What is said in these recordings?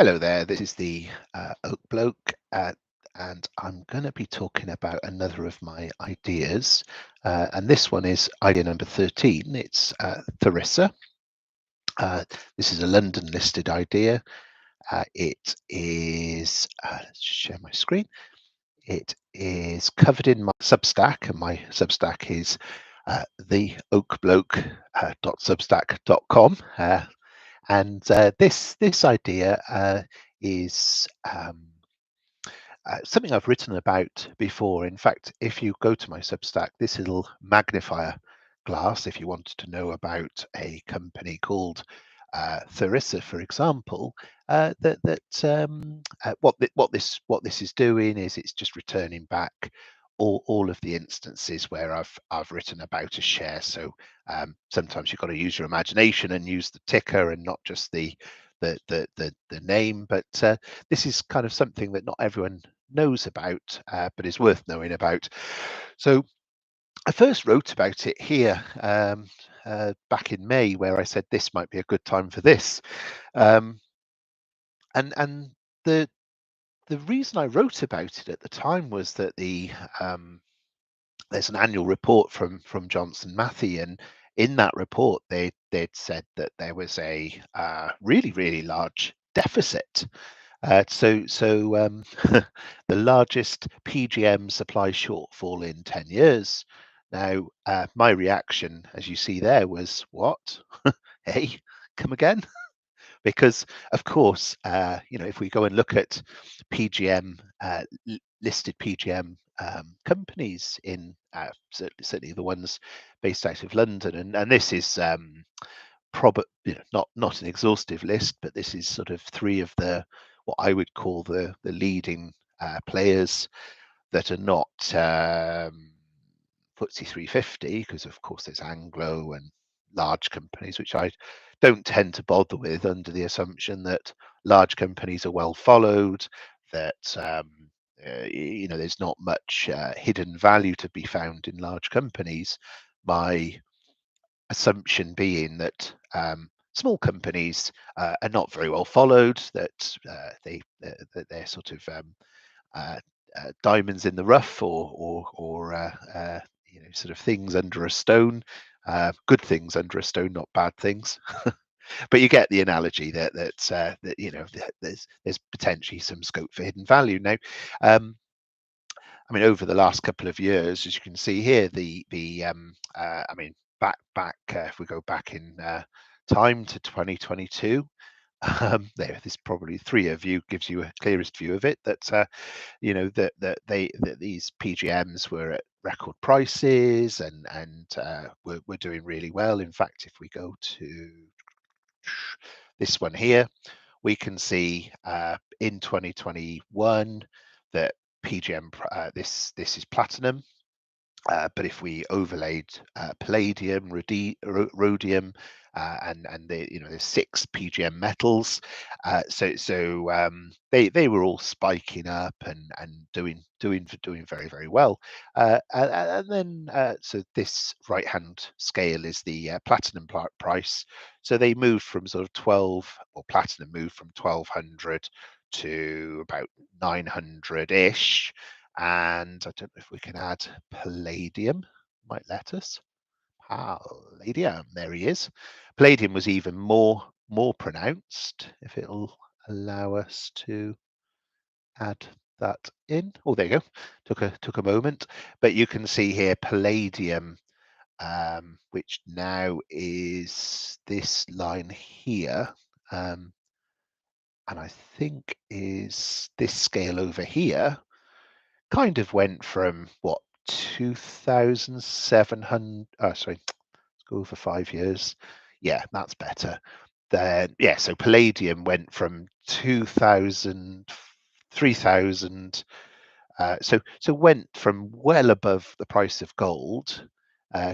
Hello there, this is the Oak Bloke, and I'm going to be talking about another of my ideas. And this one is idea number 13. It's Tharisa. This is a London listed idea. It is, let's just share my screen. It is covered in my Substack, and my Substack is theoakbloke.substack.com. And this idea is something I've written about before. In fact, if you go to my Substack, this little magnifier glass, if you wanted to know about a company called Tharisa, for example, what this is doing is it's just returning back all of the instances where I've written about a share. So sometimes you've got to use your imagination and use the ticker and not just the name. But this is kind of something that not everyone knows about, but is worth knowing about. So I first wrote about it here back in May, where I said this might be a good time for this. And the reason I wrote about it at the time was that there's an annual report from Johnson Matthey, and in that report they'd said that there was a really large deficit. The largest PGM supply shortfall in 10 years. Now, my reaction, as you see there, was what? Hey, come again? Because of course, if we go and look at PGM listed PGM companies in certainly the ones based out of London, and this is not an exhaustive list, but this is sort of three of the what I would call the leading players that are not FTSE 350, because of course there's Anglo and large companies, which I don't tend to bother with, under the assumption that large companies are well followed, that there's not much hidden value to be found in large companies. My assumption being that small companies are not very well followed, that they're sort of diamonds in the rough, or sort of things under a stone, good things under a stone, not bad things. But you get the analogy that there's potentially some scope for hidden value. Now, I mean, over the last couple of years, as you can see here, I mean, back if we go back in time to 2022. This probably three of you gives you a clearest view of it. That that these PGMs were at record prices, and we're doing really well. In fact, if we go to this one here, we can see in 2021 that PGM, this is platinum. But if we overlaid palladium, rhodium, and there's 6 PGM metals, they were all spiking up and doing very well. And then so this right hand scale is the platinum price. So they moved from sort of 12, or platinum moved from 1200 to about 900-ish. And I don't know if we can add palladium, might let us. Palladium, there he is. Palladium was even more pronounced, if it'll allow us to add that in. Oh, there you go. Took a moment, but you can see here palladium, which now is this line here, and I think is this scale over here. Kind of went from what, 2,700, sorry, let's go for 5 years. Yeah, that's better. Then yeah, so palladium went from 2,000, 3,000, so went from well above the price of gold,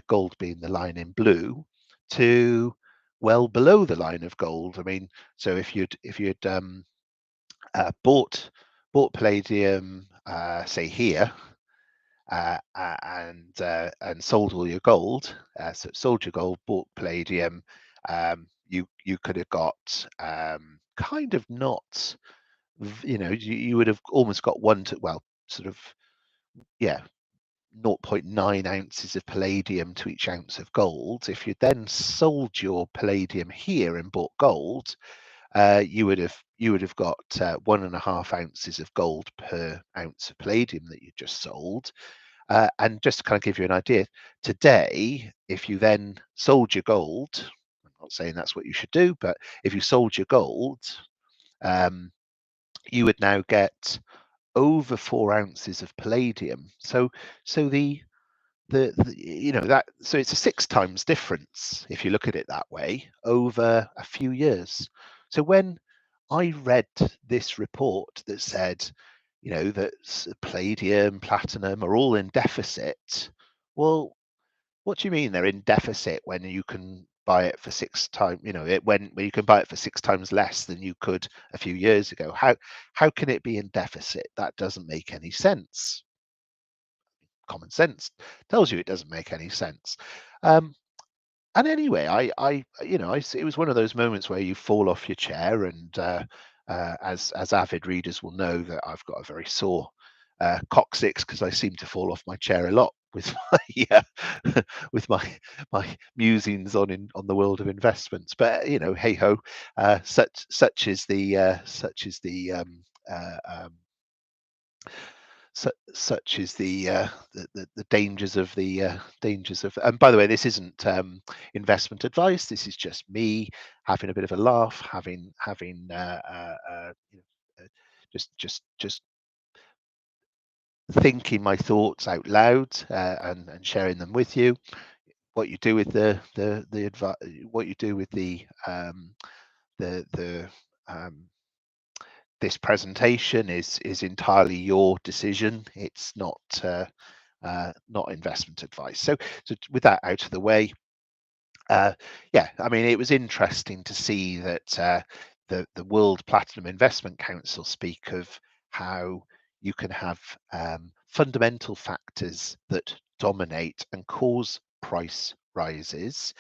gold being the line in blue, to well below the line of gold. I mean, so if you'd bought palladium, say here, and sold all your gold, so sold your gold, bought palladium, you could have got kind of not, you would have almost got one to, well, sort of, yeah, 0.9 ounces of palladium to each ounce of gold. If you then sold your palladium here and bought gold, you would have got 1.5 ounces of gold per ounce of palladium that you just sold. And just to kind of give you an idea, today, if you then sold your gold, I'm not saying that's what you should do, but if you sold your gold, um, you would now get over 4 ounces of palladium. So that, so it's a 6 times difference if you look at it that way over a few years. So when I read this report that said, that palladium, platinum are all in deficit, well, what do you mean they're in deficit when you can buy it for 6 times, when you can buy it for 6 times less than you could a few years ago? How can it be in deficit? That doesn't make any sense. Common sense tells you it doesn't make any sense. Um, and anyway, it was one of those moments where you fall off your chair, and as avid readers will know, that I've got a very sore coccyx, because I seem to fall off my chair a lot with my with my musings on the world of investments. But hey ho, such is the dangers of And by the way, this isn't investment advice. This is just me having a bit of a laugh, having just thinking my thoughts out loud, and sharing them with you. What you do with what you do with the this presentation is entirely your decision. It's not investment advice. So with that out of the way, yeah, I mean, it was interesting to see that the World Platinum Investment Council speak of how you can have fundamental factors that dominate and cause price rises.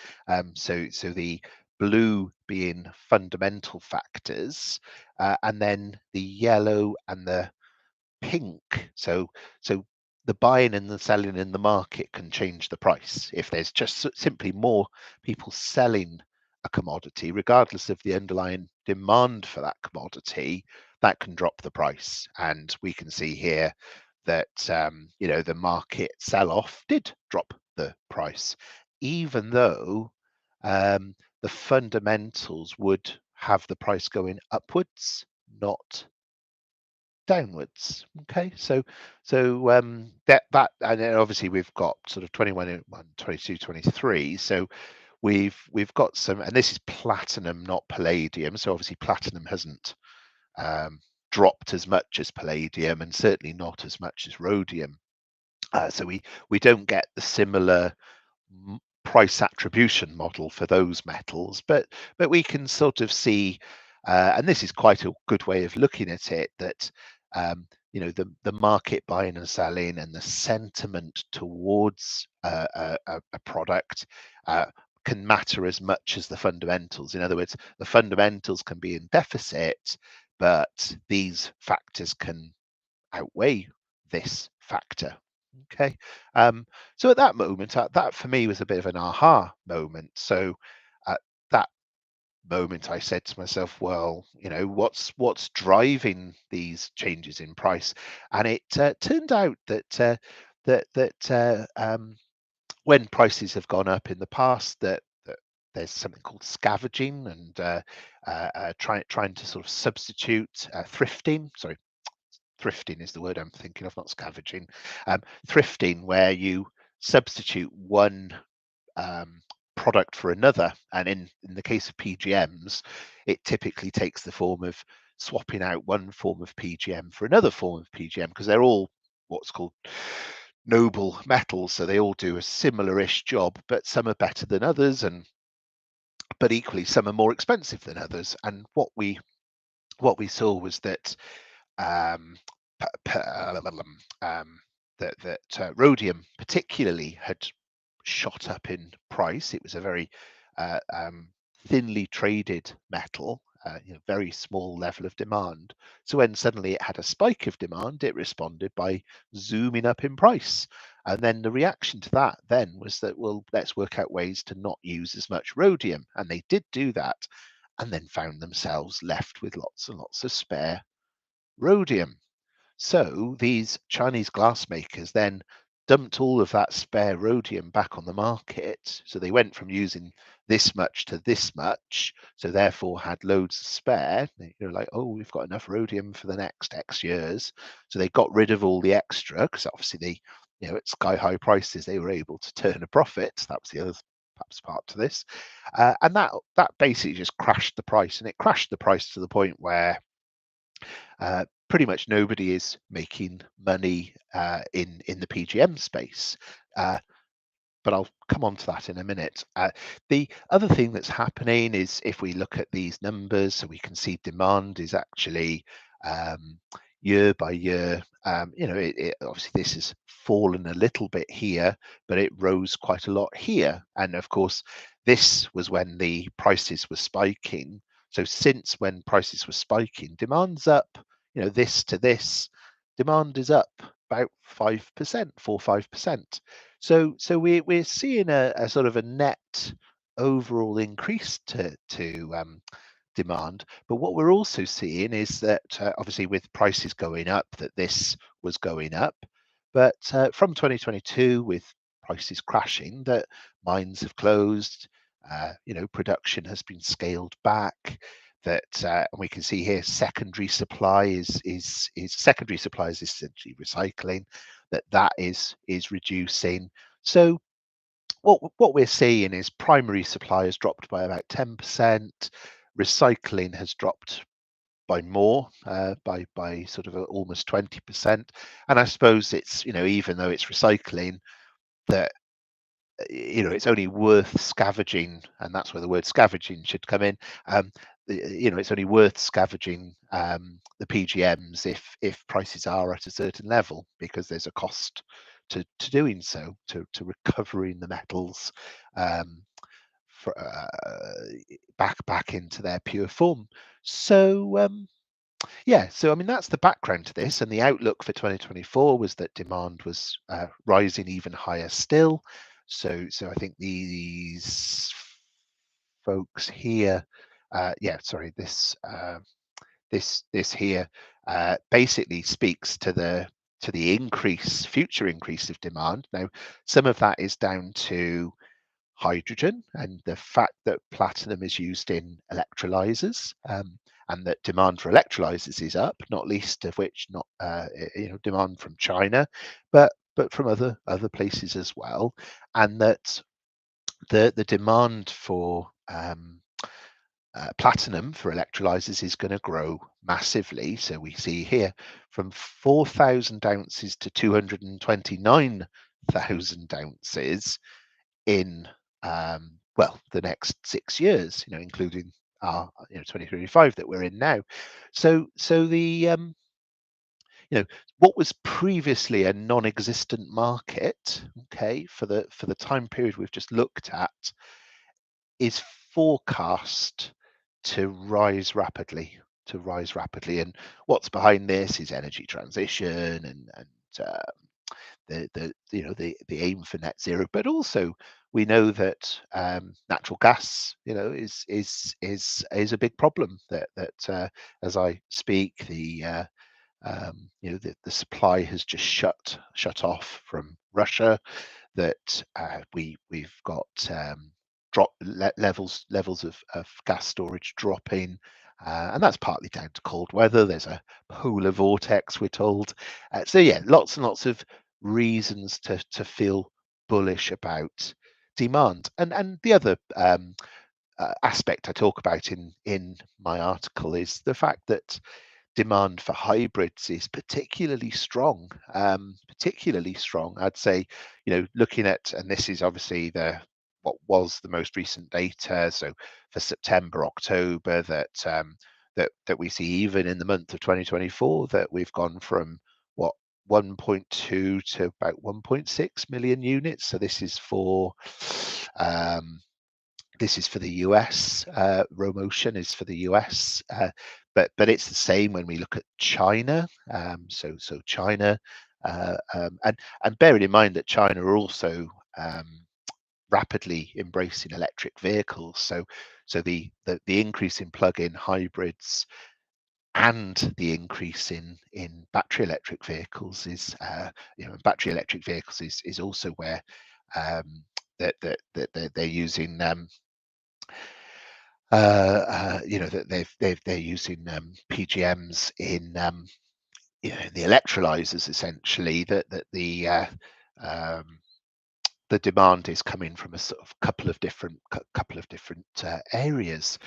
So the blue being fundamental factors, and then the yellow and the pink. So the buying and the selling in the market can change the price. If there's just simply more people selling a commodity, regardless of the underlying demand for that commodity, that can drop the price. And we can see here that the market sell-off did drop the price, even though the fundamentals would have the price going upwards, not downwards. Okay, so that and then obviously we've got sort of 21, 22, 23. So we've got some, and this is platinum, not palladium. So obviously platinum hasn't dropped as much as palladium, and certainly not as much as rhodium. So we don't get the similar price attribution model for those metals, but we can sort of see, and this is quite a good way of looking at it, that the market buying and selling and the sentiment towards a product can matter as much as the fundamentals. In other words, the fundamentals can be in deficit, but these factors can outweigh this factor. Okay, so at that moment, that for me was a bit of an aha moment. So at that moment, I said to myself, well, what's driving these changes in price? And it turned out that when prices have gone up in the past, that there's something called scavenging, and trying to sort of substitute thrifting. Sorry, thrifting is the word I'm thinking of, not scavenging. Thrifting, where you substitute one product for another, and in the case of PGMs, it typically takes the form of swapping out one form of PGM for another form of PGM, because they're all what's called noble metals, so they all do a similar-ish job, but some are better than others, but equally some are more expensive than others. And what we saw was that um, rhodium particularly had shot up in price. It was a very thinly traded metal, very small level of demand. So when suddenly it had a spike of demand, it responded by zooming up in price. And then the reaction to that then was that, well, let's work out ways to not use as much rhodium. And they did do that, and then found themselves left with lots and lots of spare rhodium. So these Chinese glassmakers then dumped all of that spare rhodium back on the market. So they went from using this much to this much, so therefore had loads of spare. They're like, oh, we've got enough rhodium for the next X years. So they got rid of all the extra because obviously at sky high prices, they were able to turn a profit. That was the other perhaps part to this. And that basically just crashed the price, and it crashed the price to the point where pretty much nobody is making money in the PGM space. Uh, but I'll come on to that in a minute. The other thing that's happening is if we look at these numbers, so we can see demand is actually um, year by year. Obviously this has fallen a little bit here, but it rose quite a lot here. And of course, this was when the prices were spiking. So since when prices were spiking, demand's up. This to this, demand is up about 5%, 4-5%. So we're seeing a sort of a net overall increase to demand. But what we're also seeing is that obviously with prices going up, that this was going up. But from 2022, with prices crashing, that mines have closed. Production has been scaled back. That and we can see here secondary supply is secondary supply is essentially recycling. That is reducing. So what we're seeing is primary supply has dropped by about 10%. Recycling has dropped by more, by sort of almost 20%. And I suppose it's even though it's recycling, that it's only worth scavenging, and that's where the word scavenging should come in. It's only worth scavenging the PGMs if prices are at a certain level, because there's a cost to doing so, to recovering the metals um, for, back into their pure form. So I mean that's the background to this, and the outlook for 2024 was that demand was rising even higher still. So I think these folks here, sorry, this here basically speaks to the future increase of demand. Now, some of that is down to hydrogen and the fact that platinum is used in electrolyzers, and that demand for electrolyzers is up, not least of which not demand from China, but from other places as well, and that the demand for platinum for electrolyzers is going to grow massively. So we see here from 4,000 ounces to 229,000 ounces in the next 6 years, including our 2035 that we're in now. So the what was previously a non-existent market, okay, for the time period we've just looked at, is forecast to rise rapidly. And what's behind this is energy transition and the aim for net zero, but also we know that natural gas, is a big problem. That as I speak, the supply has just shut off from Russia. That we've got levels of gas storage dropping. And that's partly down to cold weather. There's a polar vortex, we're told. So yeah, lots and lots of reasons to feel bullish about demand. And the other aspect I talk about in my article is the fact that demand for hybrids is particularly strong. Particularly strong, I'd say. Looking at, and this is obviously what was the most recent data. So for September, October, that we see even in the month of 2024 that we've gone from what 1.2 to about 1.6 million units. So this is for This is for the US. Row motion is for the US, but it's the same when we look at China. So China, and bearing in mind that China are also rapidly embracing electric vehicles. So the increase in plug-in hybrids and the increase in battery electric vehicles is battery electric vehicles is also where that they're using that they're using PGMs in the electrolyzers, essentially. Um, the demand is coming from a sort of couple of different areas.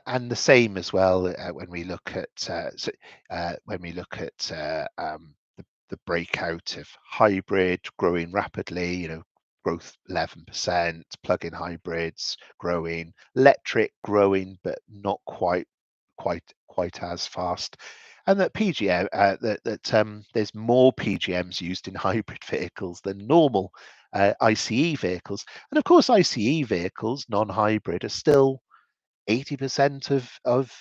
And the same as well when we look at the breakout of hybrid growing rapidly, growth 11%, plug-in hybrids growing, electric growing, but not quite as fast. And that PGM there's more PGMs used in hybrid vehicles than normal ICE vehicles. And of course, ICE vehicles, non-hybrid, are still 80% of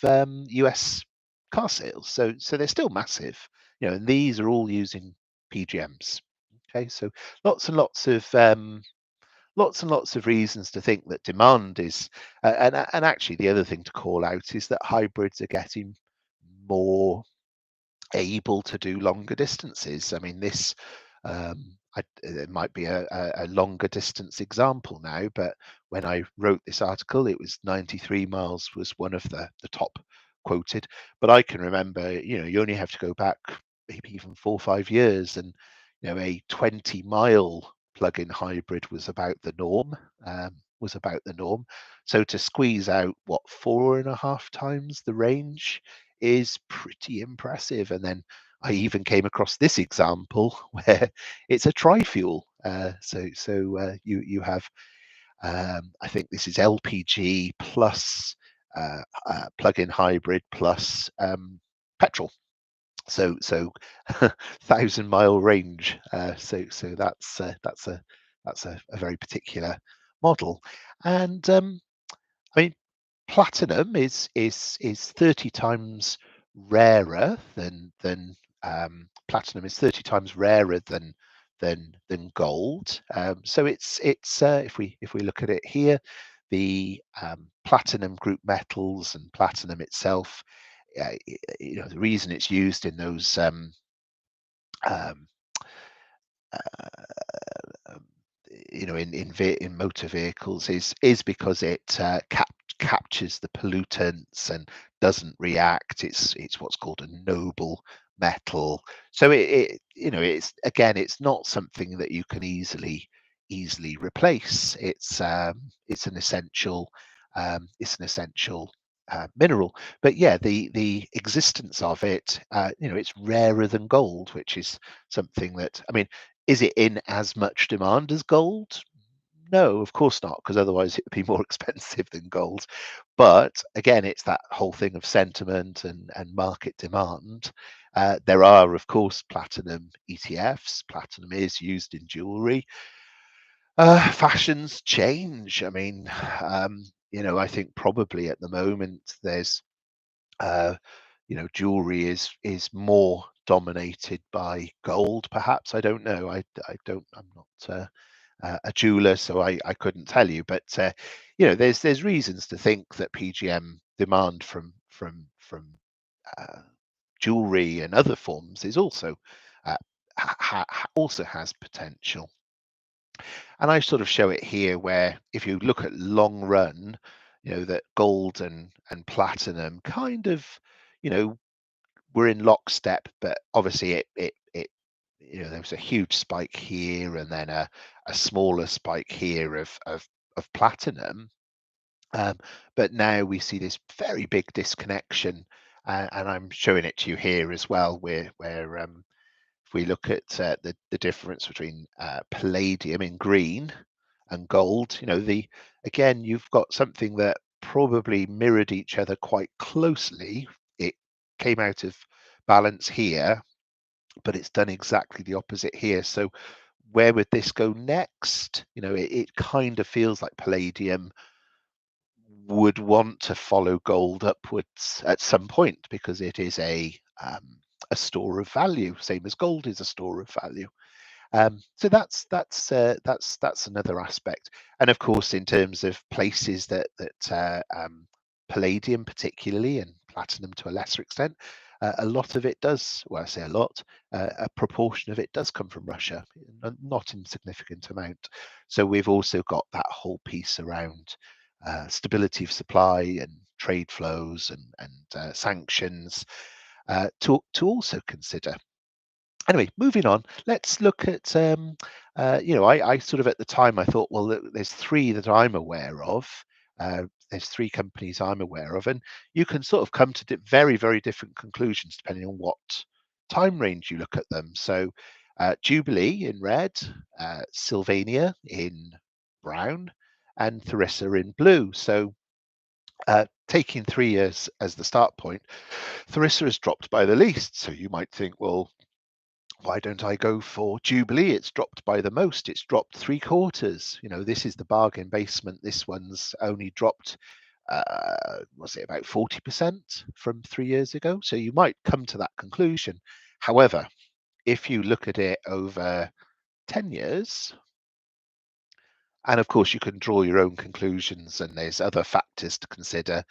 US car sales. So they're still massive, and these are all using PGMs. Okay, so lots and lots of reasons to think that demand is, and actually the other thing to call out is that hybrids are getting more able to do longer distances. I mean, it might be a longer distance example now, but when I wrote this article, it was 93 miles was one of the top quoted. But I can remember, you only have to go back maybe even 4 or 5 years, and a 20-mile plug-in hybrid was about the norm. So to squeeze out 4.5 times the range is pretty impressive. And then I even came across this example where it's a tri-fuel. You have, I think this is LPG plus plug-in hybrid plus petrol. So 1,000-mile range. So that's a very particular model. And I mean, platinum is 30 times rarer than platinum is 30 times rarer than gold. So it's if we look at it here, the platinum group metals and platinum itself, the reason it's used in those um, uh, in motor vehicles is because it captures the pollutants and doesn't react. It's what's called a noble metal. So it's not something that you can easily replace. It's an essential mineral. But yeah, the existence of it, it's rarer than gold, which is something that, I mean, is it in as much demand as gold? No, of course not, because otherwise it would be more expensive than gold. But again, it's that whole thing of sentiment and market demand. There are, of course, platinum ETFs. Platinum is used in jewelry. Fashions change. I mean, I think probably at the moment there's uh, jewelry is more dominated by gold, perhaps. I don't know. I'm not a jeweler, so I couldn't tell you. But there's reasons to think that PGM demand from jewelry and other forms is also also has potential. And I sort of show it here, where if you look at long run, that gold and platinum kind of, we're in lockstep, but obviously it there was a huge spike here and then a smaller spike here of platinum. But now we see this very big disconnection, and I'm showing it to you here as well, where if we look at the difference between palladium in green and gold, again, you've got something that probably mirrored each other quite closely. It came out of balance here, but it's done exactly the opposite here. So where would this go next? It kind of feels like palladium would want to follow gold upwards at some point because it is a store of value, same as gold is a store of value. So that's another aspect. And of course, in terms of places that palladium particularly, and platinum to a lesser extent, a lot of it does. Well, I say a lot. A proportion of it does come from Russia, not insignificant amount. So we've also got that whole piece around stability of supply and trade flows and sanctions to also consider. Anyway, moving on, let's look at, I sort of at the time I thought, well, there's three that I'm aware of. There's three companies I'm aware of, and you can sort of come to very, very different conclusions depending on what time range you look at them. So, Jubilee in red, Sylvania in brown, and Tharisa in blue. So, taking 3 years as the start point, Tharisa has dropped by the least. So you might think, well, why don't I go for Jubilee? It's dropped by the most. It's dropped 3/4. This is the bargain basement. This one's only dropped, was it about 40% from 3 years ago? So you might come to that conclusion. However, if you look at it over 10 years, and of course you can draw your own conclusions, and there's other factors to consider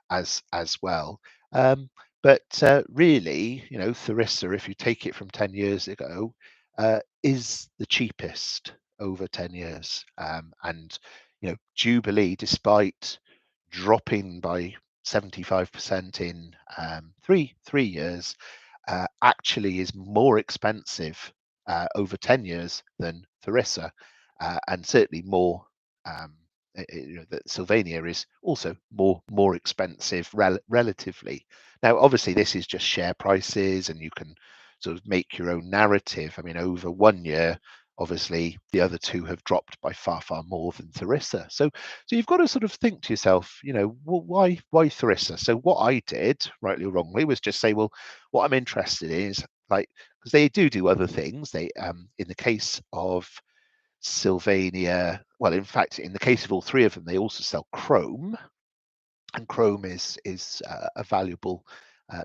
as well. Um, but really, Tharissa, if you take it from 10 years ago, is the cheapest over 10 years. And Jubilee, despite dropping by 75% in three years, actually is more expensive over 10 years than Tharissa, and certainly more. That Sylvania is also more expensive relatively. Now, obviously, this is just share prices, and you can sort of make your own narrative. I mean, over 1 year, obviously, the other two have dropped by far more than Tharissa. So you've got to sort of think to yourself, well, why Tharissa? So what I did, rightly or wrongly, was just say, well, what I'm interested in is like, because they do other things. They in the case of Sylvania, well, in fact, in the case of all three of them, they also sell chrome, and chrome is a valuable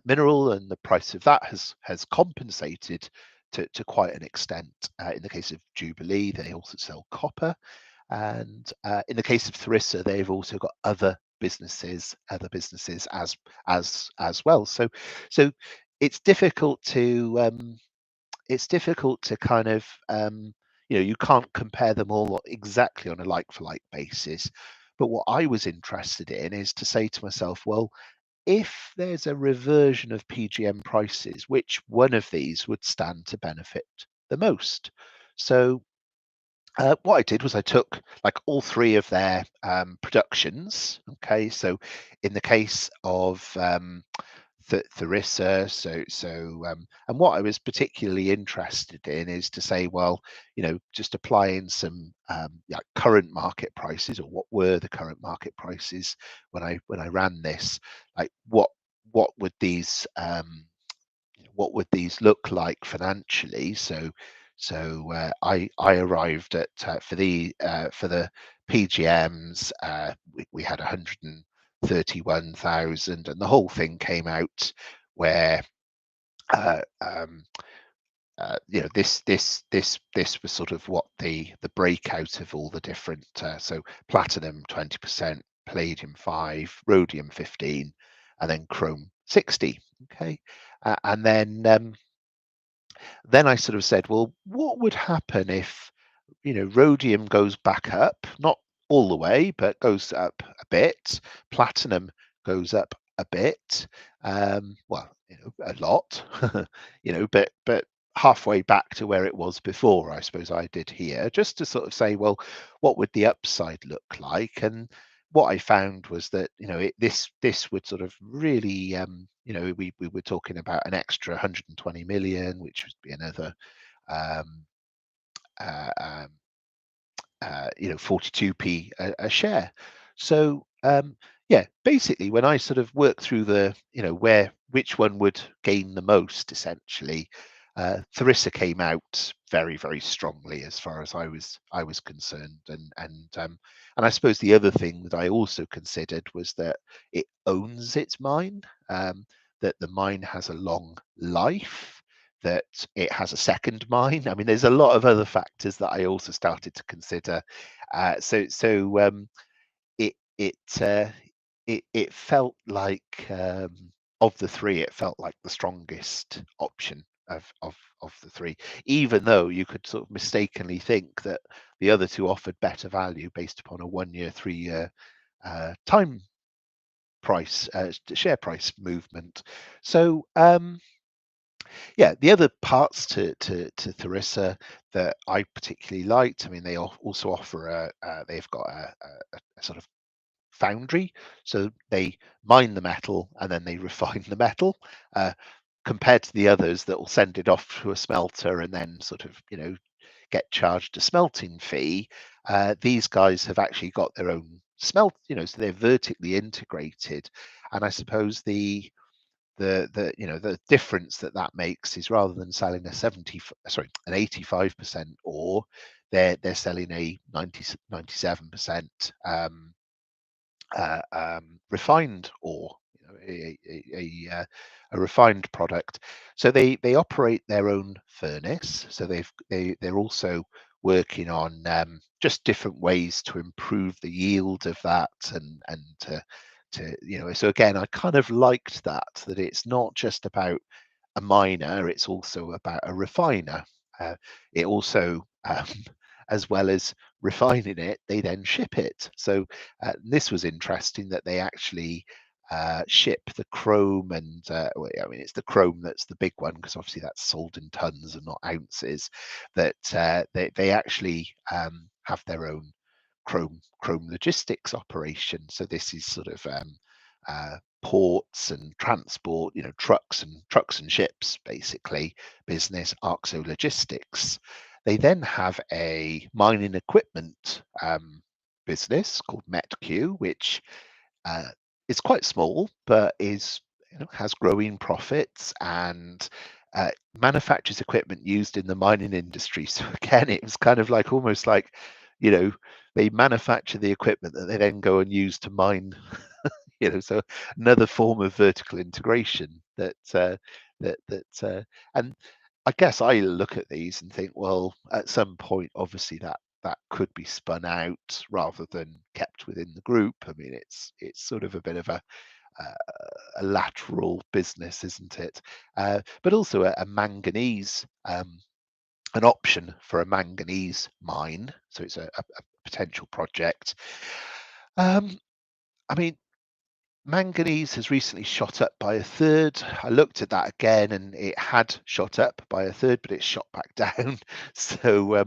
mineral, and the price of that has compensated to quite an extent. In the case of Jubilee, they also sell copper, and in the case of Tharissa, they've also got other businesses as well. So it's difficult to kind of you can't compare them all exactly on a like for like basis. But what I was interested in is to say to myself, well, if there's a reversion of PGM prices, which one of these would stand to benefit the most? So what I did was I took like all three of their productions. Okay, so in the case of Tharissa. And what I was particularly interested in is to say, well, just applying some current market prices, or what were the current market prices when I ran this, like what would these look like financially? So I arrived at for the PGMs, we had 131,000, and the whole thing came out where uh, um, this was sort of what the breakout of all the different, so platinum 20%, palladium 5, rhodium 15, and then chrome 60. Okay, and then I sort of said, well, what would happen if rhodium goes back up, not all the way, but goes up a bit. Platinum goes up a bit, well, a lot, but halfway back to where it was before, I suppose I did here, just to sort of say, well, what would the upside look like? And what I found was that this would sort of really we were talking about an extra 120 million, which would be another um, uh, um, 42p a share. So yeah, basically, when I sort of work through the, which one would gain the most, essentially, Tharisa came out very, very strongly as far as I was concerned, and I suppose the other thing that I also considered was that it owns its mine, that the mine has a long life, that it has a second mine. I mean, there's a lot of other factors that I also started to consider. So it it felt like, of the three, it felt like the strongest option of the three, even though you could sort of mistakenly think that the other two offered better value based upon a 1 year, 3 year time price, share price movement. So yeah, the other parts to Tharisa that I particularly liked. I mean, they also offer they've got a sort of foundry, so they mine the metal and then they refine the metal. Compared to the others that will send it off to a smelter and then sort of, get charged a smelting fee. These guys have actually got their own smelt, so they're vertically integrated. And I suppose the difference that makes is, rather than selling an 85% ore, they're selling a 97% refined ore, a refined product. So they operate their own furnace. So they're also working on just different ways to improve the yield of that, and to. So again, I kind of liked that it's not just about a miner, it's also about a refiner. It also, as well as refining it, they then ship it. So this was interesting that they actually ship the chrome, and I mean, it's the chrome that's the big one, because obviously that's sold in tons and not ounces. That they actually have their own chrome logistics operation. So this is sort of ports and transport, trucks and ships, basically business, Arxo Logistics. They then have a mining equipment business called MetQ, which is quite small, but has growing profits, and manufactures equipment used in the mining industry. So again, it was kind of like, almost like, you know, they manufacture the equipment that they then go and use to mine. So another form of vertical integration and I guess I look at these and think, well, at some point, obviously that could be spun out rather than kept within the group. I mean, it's sort of a bit of a lateral business, isn't it? But also a manganese, an option for a manganese mine. So it's a potential project. I mean, manganese has recently shot up by a third. I looked at that again, and it had shot up by a third, but it shot back down. So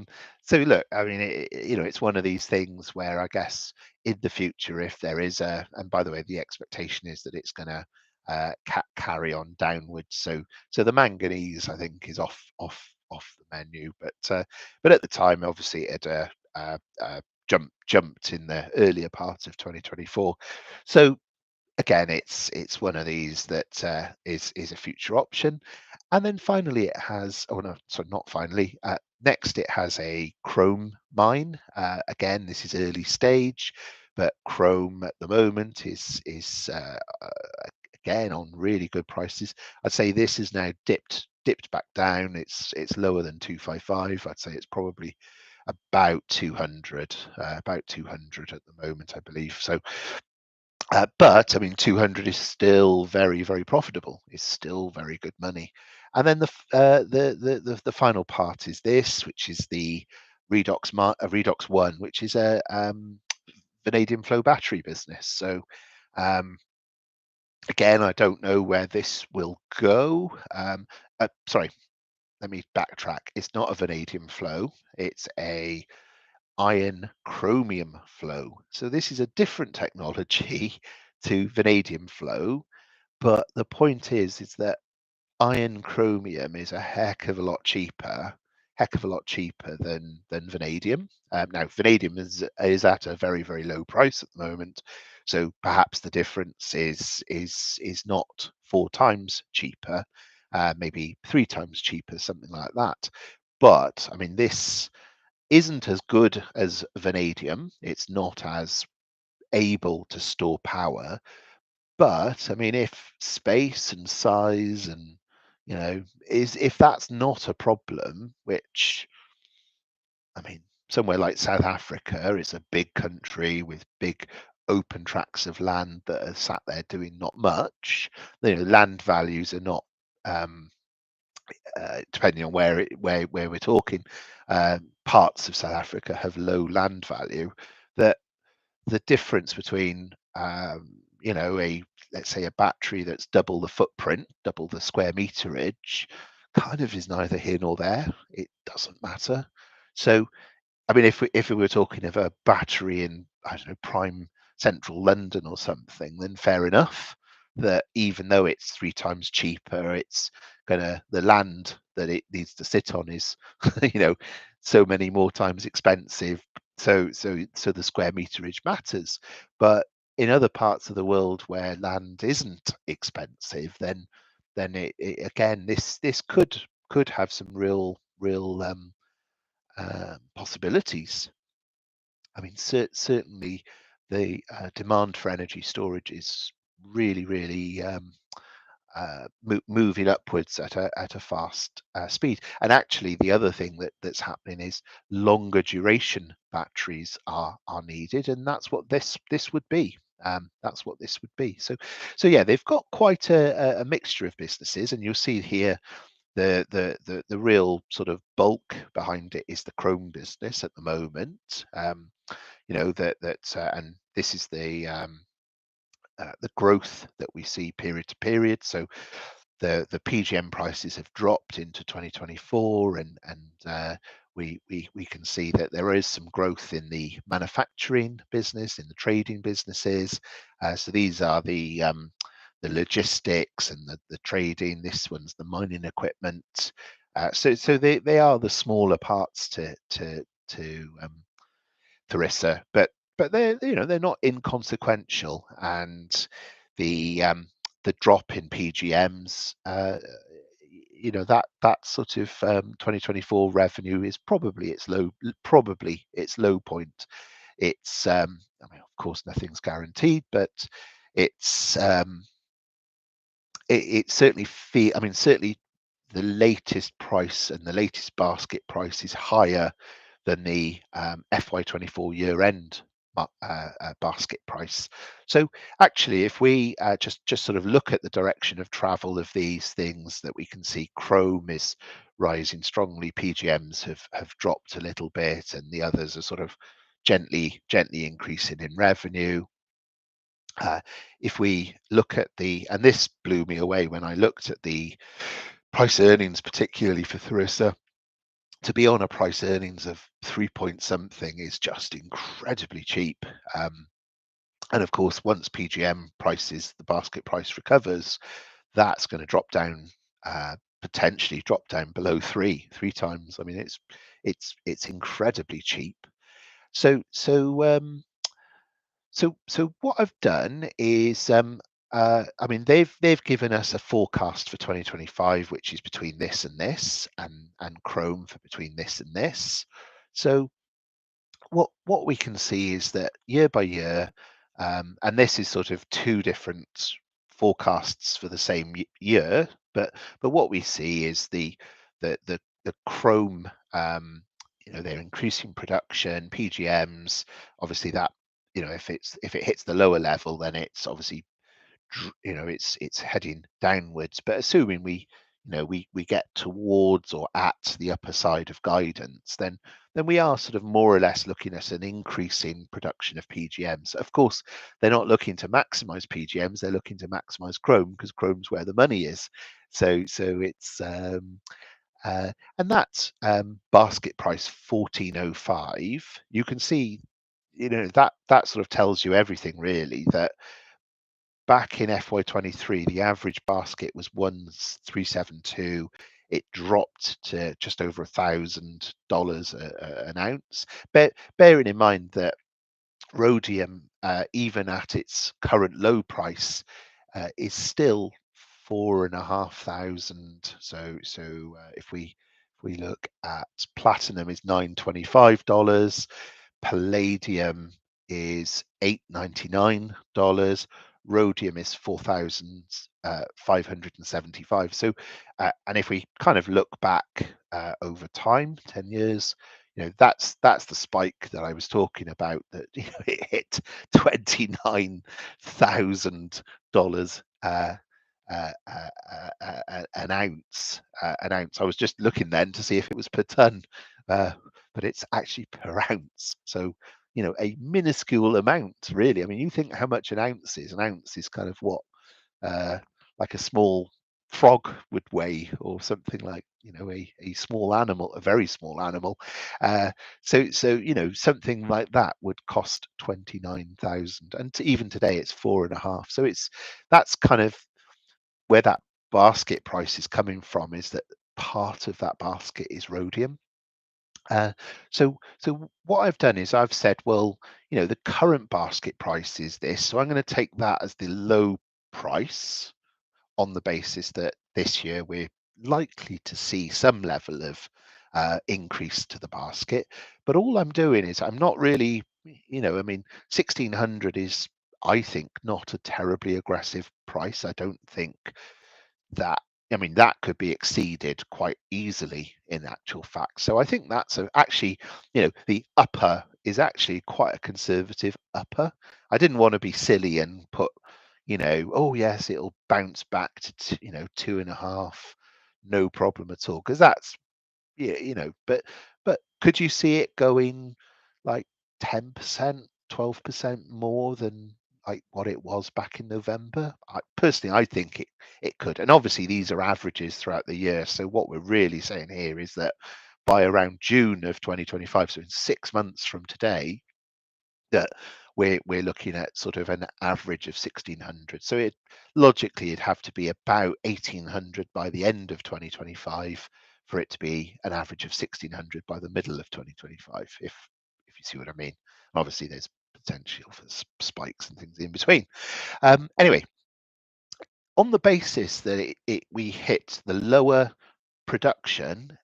look, I mean, it's one of these things where I guess in the future, if there is and by the way, the expectation is that it's going to carry on downwards. So the manganese, I think, is off the menu. But at the time, obviously, it had jumped in the earlier part of 2024. So again, it's one of these that is a future option. And then finally, it has, oh no, sorry, not finally. Next, it has a chrome mine. Again, this is early stage, but chrome at the moment is again on really good prices. I'd say this is now dipped back down. It's lower than 255. I'd say it's probably about 200, about 200 at the moment, I believe. So but I mean, 200 is still very, very profitable. It's still very good money. And then the final part is this, which is the Redox One, which is a vanadium flow battery business. So again, I don't know where this will go. Sorry, let me backtrack. It's not a vanadium flow. It's a iron chromium flow. So this is a different technology to vanadium flow, but the point is that iron chromium is a heck of a lot cheaper than vanadium. Now vanadium is at a very, very low price at the moment, so perhaps the difference is not 4 times cheaper, maybe 3 times cheaper, something like that. But I mean, this isn't as good as vanadium. It's not as able to store power. But I mean, if space and size and is if that's not a problem, which I mean, somewhere like South Africa is a big country with big open tracts of land that are sat there doing not much. Land values are not um, depending on where we're talking. Parts of South Africa have low land value. That the difference between a let's say a battery that's double the footprint, double the square meterage, kind of is neither here nor there. It doesn't matter. So I mean, if we were talking of a battery in, I don't know, prime central London or something, then fair enough. That even though it's 3 times cheaper, it's gonna the land that it needs to sit on is, you know, so many more times expensive. So the square meterage matters. But in other parts of the world where land isn't expensive, then it again this could have some real possibilities. I mean, certainly the demand for energy storage is really moving upwards at a fast speed. And actually, the other thing that's happening is longer duration batteries are needed, and that's what this would be. That's what this would be. So yeah, they've got quite a mixture of businesses, and you'll see here the real sort of bulk behind it is the chrome business at the moment. And this is the growth that we see period to period. So the PGM prices have dropped into 2024, and we can see that there is some growth in the manufacturing business, in the trading businesses. So these are the logistics and the trading. This one's the mining equipment. So they are the smaller parts to Tharisa, but they're not inconsequential, and the drop in PGMs, that sort of 2024 revenue is probably its low point. It's I mean, of course, nothing's guaranteed, but it's it certainly I mean, certainly the latest price and the latest basket price is higher than the FY24 year end basket price. So actually, if we just sort of look at the direction of travel of these things, that we can see chrome is rising strongly, PGMs have dropped a little bit, and the others are sort of gently increasing in revenue. If we look at and this blew me away when I looked at the price earnings, particularly for Tharisa, to be on a price earnings of 3 point something is just incredibly cheap. And of course, once PGM prices, the basket price recovers, that's going to drop down, potentially drop down below three times. I mean, it's incredibly cheap. So so um, so what I've done is, I mean, they've given us a forecast for 2025, which is between this and this, and Chrome for between this and this. So what we can see is that year by year, and this is sort of two different forecasts for the same year, but what we see is the Chrome, they're increasing production, PGMs, obviously that, if it hits the lower level, then it's obviously, it's heading downwards. But assuming we get towards or at the upper side of guidance, then we are sort of more or less looking at an increase in production of PGMs. Of course, they're not looking to maximize PGMs; they're looking to maximize chrome, because chrome's where the money is. So it's and that basket price 1405. You can see, that sort of tells you everything really. That back in FY23, the average basket was 1372. It dropped to just over $1,000 an ounce. Bearing in mind that rhodium, even at its current low price, is still 4,500. So if we look at platinum is $925, palladium is $899, rhodium is 4,575. So, and if we kind of look back over time, 10 years, that's the spike that I was talking about. That it hit $29,000 an ounce. An ounce. I was just looking then to see if it was per ton, but it's actually per ounce. So a minuscule amount, really. I mean, you think how much an ounce is. An ounce is kind of what, uh, like a small frog would weigh, or something like, a small animal, a very small animal. So something like that would cost 29,000, and even today it's 4.5. So that's kind of where that basket price is coming from, is that part of that basket is rhodium. So what I've done is I've said, well, the current basket price is this, so I'm going to take that as the low price, on the basis that this year we're likely to see some level of increase to the basket. But all I'm doing is I'm not really, I mean, 1,600 is, I think, not a terribly aggressive price. I don't think that, I mean, that could be exceeded quite easily in actual fact. So I think that's actually, the upper is actually quite a conservative upper. I didn't want to be silly and put, oh yes, it'll bounce back to 2.5, no problem at all, because that's, yeah, but could you see it going like 10%, 12% more than like what it was back in November? Personally, I think it could. And obviously these are averages throughout the year. So what we're really saying here is that by around June of 2025, so in 6 months from today, that we're looking at sort of an average of 1,600. So logically it'd have to be about 1,800 by the end of 2025 for it to be an average of 1,600 by the middle of 2025, if you see what I mean. Obviously there's potential for spikes and things in between. Anyway, on the basis that we hit the lower production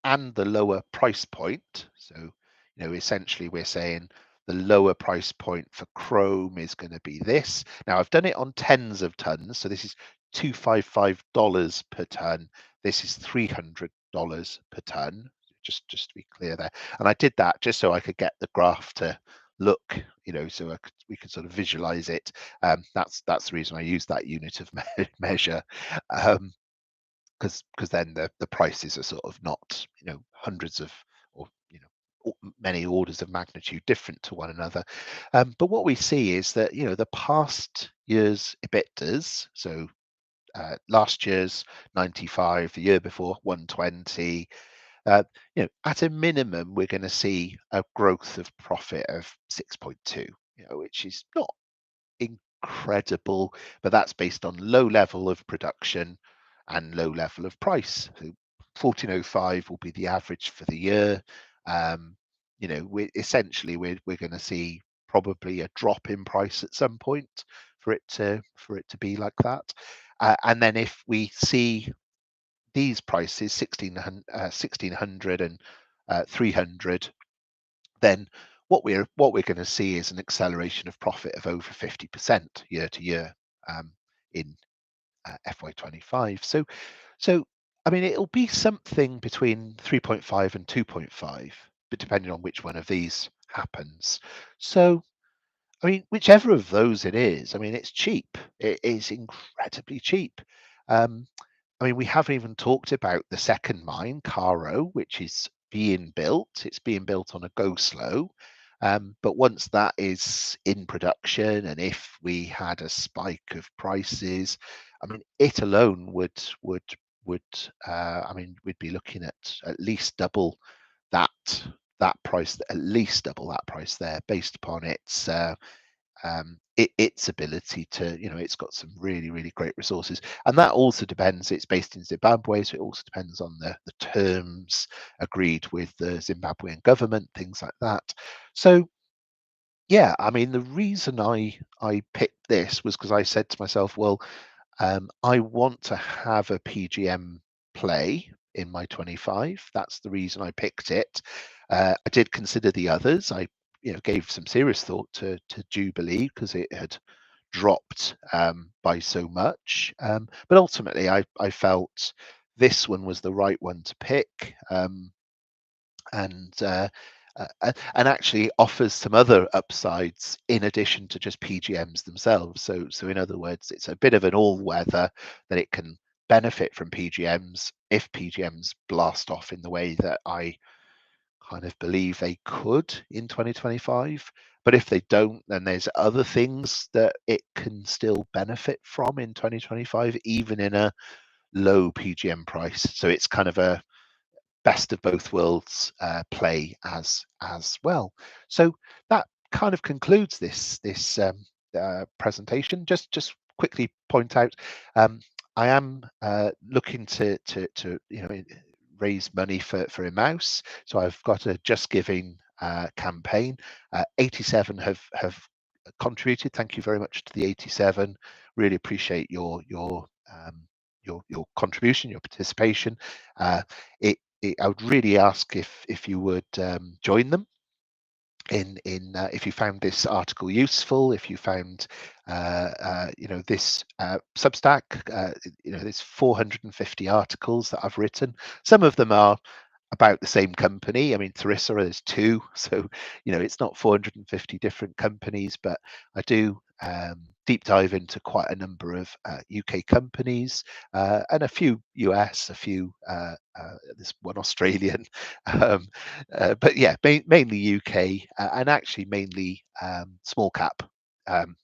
and the lower price point. So, essentially we're saying the lower price point for chrome is going to be this. Now I've done it on tens of tons. So this is $255 per ton. This is $300 per ton. Just to be clear there. And I did that just so I could get the graph to look, so we could sort of visualize it. That's the reason I use that unit of measure. Because then the prices are sort of not, hundreds of, or many orders of magnitude different to one another. But what we see is that the past year's EBITDAs, so last year's 95, the year before 120, at a minimum we're going to see a growth of profit of 6.2, which is not incredible, but that's based on low level of production and low level of price. So 1405 will be the average for the year. We're going to see probably a drop in price at some point for it to be like that. And then if we see these prices 1600 and 300, then what we're going to see is an acceleration of profit of over 50% year to year, in FY25. So I mean, it'll be something between 3.5 and 2.5, but depending on which one of these happens. So I mean, whichever of those it is, I mean, it's cheap. It is incredibly cheap. Um, I mean, we haven't even talked about the second mine, Caro, which is being built. It's being built on a go slow. But once that is in production, and if we had a spike of prices, I mean, it alone would I mean, we'd be looking at least double that price, at least double that price there, based upon its ability to, it's got some really, really great resources. And that also depends, it's based in Zimbabwe, so it also depends on the terms agreed with the Zimbabwean government, things like that. So yeah, I mean, the reason I picked this was because I said to myself, well, I want to have a PGM play in my 25. That's the reason I picked it. I did consider the others. I gave some serious thought to Jubilee because it had dropped by so much. But ultimately, I felt this one was the right one to pick. And and actually offers some other upsides in addition to just PGMs themselves. So in other words, it's a bit of an all-weather that it can benefit from PGMs if PGMs blast off in the way that I kind of believe they could in 2025. But if they don't, then there's other things that it can still benefit from in 2025, even in a low PGM price. So it's kind of a best of both worlds play as well. So that kind of concludes this presentation. Just quickly point out, um, I am looking to raise money for Emmaus. So I've got a Just Giving campaign. 87 have contributed. Thank you very much to the 87. Really appreciate your contribution, your participation. I would really ask if you would join them in if you found this article useful, if you found this Substack, there's 450 articles that I've written. Some of them are about the same company. I mean, Tharisa, there's two, so it's not 450 different companies, but I do deep dive into quite a number of UK companies and a few US, a few there's one Australian, um, but yeah, mainly UK and actually mainly small cap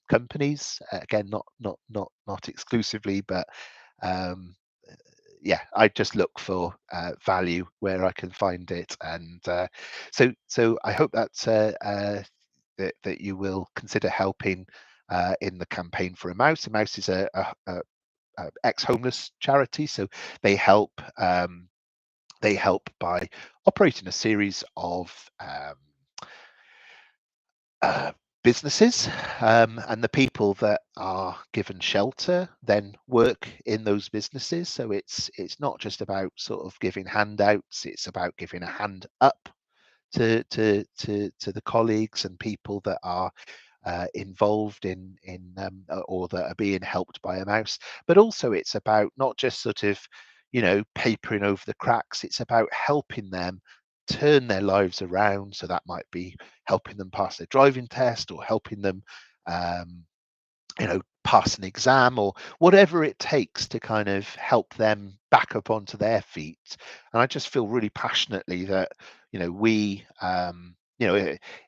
companies. Again, not exclusively, but um, yeah, I just look for value where I can find it, and so I hope that you will consider helping in the campaign for Emmaus. Emmaus is a ex-homeless charity, so they help they help by operating a series of uh, businesses, and the people that are given shelter then work in those businesses. So it's not just about sort of giving handouts; it's about giving a hand up to the colleagues and people that are involved in or that are being helped by Emmaus. But also, it's about not just sort of papering over the cracks. It's about helping them turn their lives around. So that might be helping them pass their driving test or helping them um, pass an exam or whatever it takes to kind of help them back up onto their feet. And I just feel really passionately that we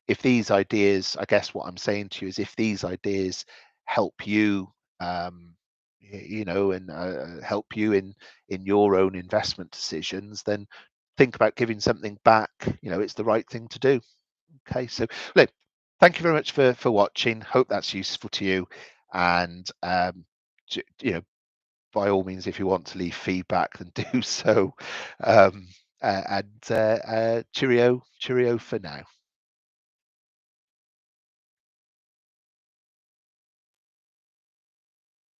if these ideas, I guess what I'm saying to you is, if these ideas help you and help you in your own investment decisions, then think about giving something back. It's the right thing to do. Okay, so look, thank you very much for watching. Hope that's useful to you. And by all means, if you want to leave feedback, then do so. And cheerio for now.